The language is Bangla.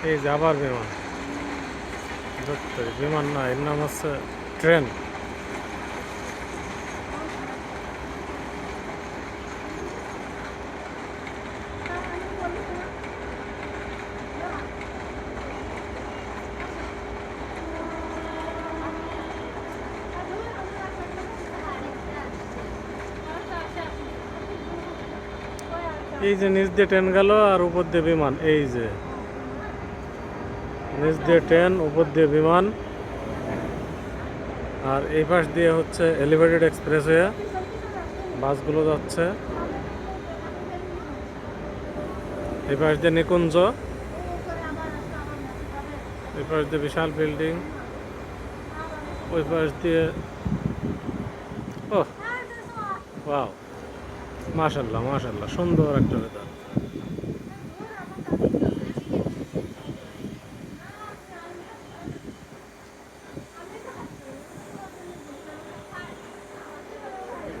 এই যে আবার বিমান, ধরতে বিমান না, এর নাম হচ্ছে ট্রেন। এই যে নিচ দিয়ে ট্রেন গেল আর উপর দিয়ে বিমান, এই যে নিচ দিয়ে ট্রেন, উপর দিয়ে বিমান। আর এই পাশ দিয়ে হচ্ছে এলিভেটেড এক্সপ্রেসওয়ে, বাসগুলো যাচ্ছে। এই পাশ দিয়ে নিকুঞ্জ, এই পাশ দিয়ে বিশাল বিল্ডিং, ওই পাশ দিয়ে ওহ ওয়াও, মাশাল্লাহ মাশাল্লাহ, সুন্দর একটা ওয়েদার।